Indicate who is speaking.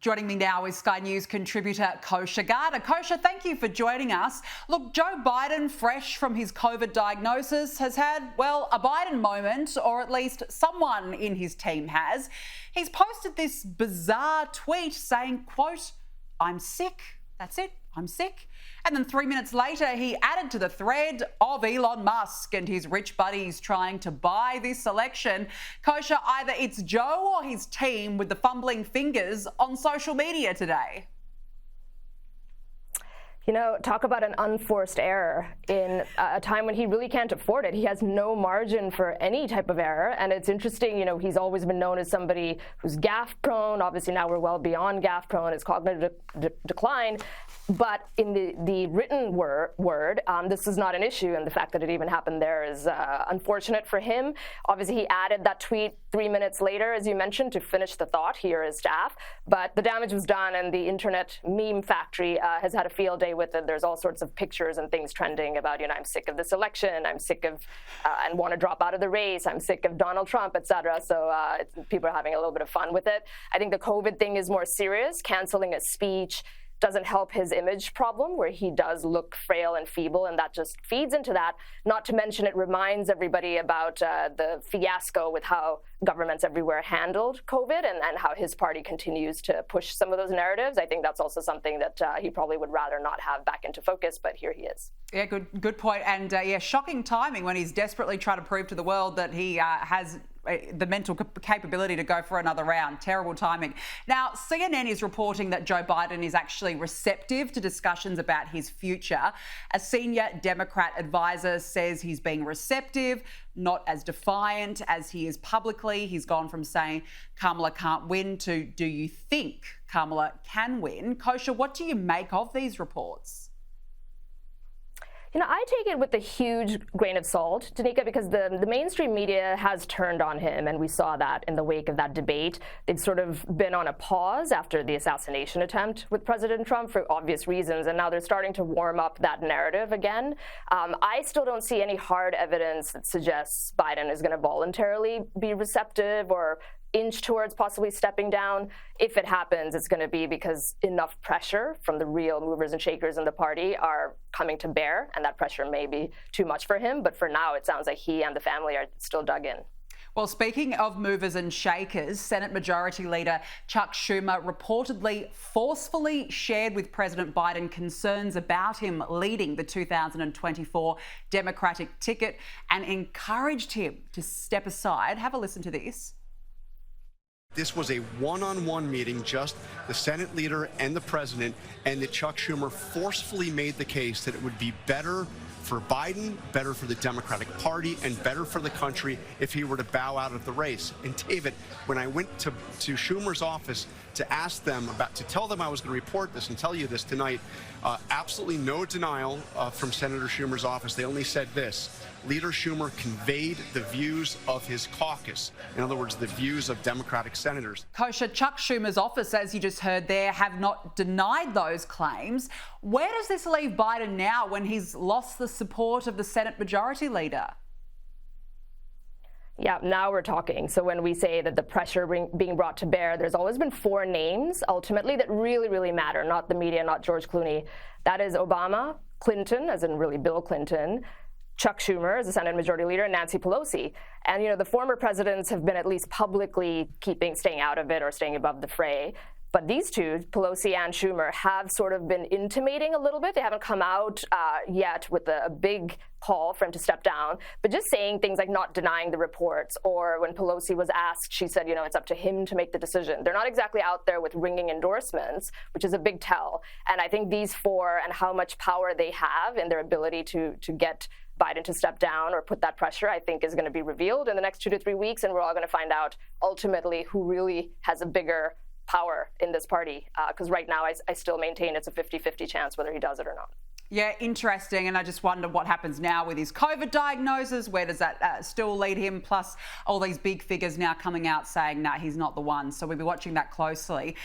Speaker 1: Joining me now is Sky News contributor Kosha Gada. Kosha, thank you for joining us. Look, Joe Biden, fresh from his COVID diagnosis, has had, well, a Biden moment, or at least someone in his team has. He's posted this bizarre tweet saying, quote, "I'm sick. That's it. I'm sick." And then 3 minutes later, he added to the thread of Elon Musk and his rich buddies trying to buy this election. Kosha, either it's Joe or his team with the fumbling fingers on social media today.
Speaker 2: You know, talk about an unforced error in a time when he really can't afford it. He has no margin for any type of error. And it's interesting, you know, he's always been known as somebody who's gaffe prone. Obviously, now we're well beyond gaffe prone. His cognitive decline. But in the written word, this is not an issue. And the fact that it even happened there is unfortunate for him. Obviously, he added that tweet 3 minutes later, as you mentioned, to finish the thought. Here is staff. But the damage was done, and the internet meme factory has had a field day with it. There's all sorts of pictures and things trending about, you know, I'm sick of this election, I'm sick of and want to drop out of the race, I'm sick of Donald Trump, etc. So people are having a little bit of fun with it. I think the COVID thing is more serious. Canceling a speech doesn't help his image problem, where he does look frail and feeble, and that just feeds into that. Not to mention, it reminds everybody about the fiasco with how governments everywhere handled COVID and how his party continues to push some of those narratives. I think that's also something that he probably would rather not have back into focus, but here he is.
Speaker 1: Yeah, good point. And yeah, shocking timing when he's desperately trying to prove to the world that he has the mental capability to go for another round. Terrible timing. Now, CNN is reporting that Joe Biden is actually receptive to discussions about his future. A senior Democrat advisor says he's being receptive, not as defiant as he is publicly. He's gone from saying Kamala can't win to, do you think Kamala can win? Kosha, what do you make of these reports?
Speaker 2: You know, I take it with a huge grain of salt, Danica, because the mainstream media has turned on him, and we saw that in the wake of that debate. They've sort of been on a pause after the assassination attempt with President Trump for obvious reasons, and now they're starting to warm up that narrative again. I still don't see any hard evidence that suggests Biden is going to voluntarily be receptive or inch towards possibly stepping down. If it happens, it's going to be because enough pressure from the real movers and shakers in the party are coming to bear, and that pressure may be too much for him. But for now, it sounds like he and the family are still dug in.
Speaker 1: Well, speaking of movers and shakers, Senate Majority Leader Chuck Schumer reportedly forcefully shared with President Biden concerns about him leading the 2024 Democratic ticket and encouraged him to step aside. Have a listen to this.
Speaker 3: This was a one-on-one meeting, just the Senate leader and the president, and that Chuck Schumer forcefully made the case that it would be better for Biden, better for the Democratic Party, and better for the country if he were to bow out of the race. And David, when I went to Schumer's office to ask them to tell them I was going to report this and tell you this tonight, absolutely no denial from Senator Schumer's office. They only said this: Leader Schumer conveyed the views of his caucus. In other words, the views of Democratic senators.
Speaker 1: Kosha, Chuck Schumer's office, as you just heard there, have not denied those claims. Where does this leave Biden now when he's lost the support of the Senate Majority Leader?
Speaker 2: Yeah, now we're talking. So when we say that the pressure being brought to bear, there's always been four names, ultimately, that really matter, not the media, not George Clooney. That is Obama, Clinton, as in really Bill Clinton, Chuck Schumer as the Senate Majority Leader, and Nancy Pelosi. And, you know, the former presidents have been at least publicly staying out of it or staying above the fray. But these two, Pelosi and Schumer, have sort of been intimating a little bit. They haven't come out yet with a big call for him to step down, but just saying things like not denying the reports, or when Pelosi was asked, she said, you know, it's up to him to make the decision. They're not exactly out there with ringing endorsements, which is a big tell. And I think these four and how much power they have in their ability to get Biden to step down or put that pressure, I think is going to be revealed in the next 2 to 3 weeks. And we're all going to find out ultimately who really has a bigger power in this party, because right now I still maintain it's a 50-50 chance whether he does it or not.
Speaker 1: Yeah, interesting. And I just wonder what happens now with his COVID diagnosis. Where does that still lead him? Plus all these big figures now coming out saying, nah, he's not the one. So we'll be watching that closely.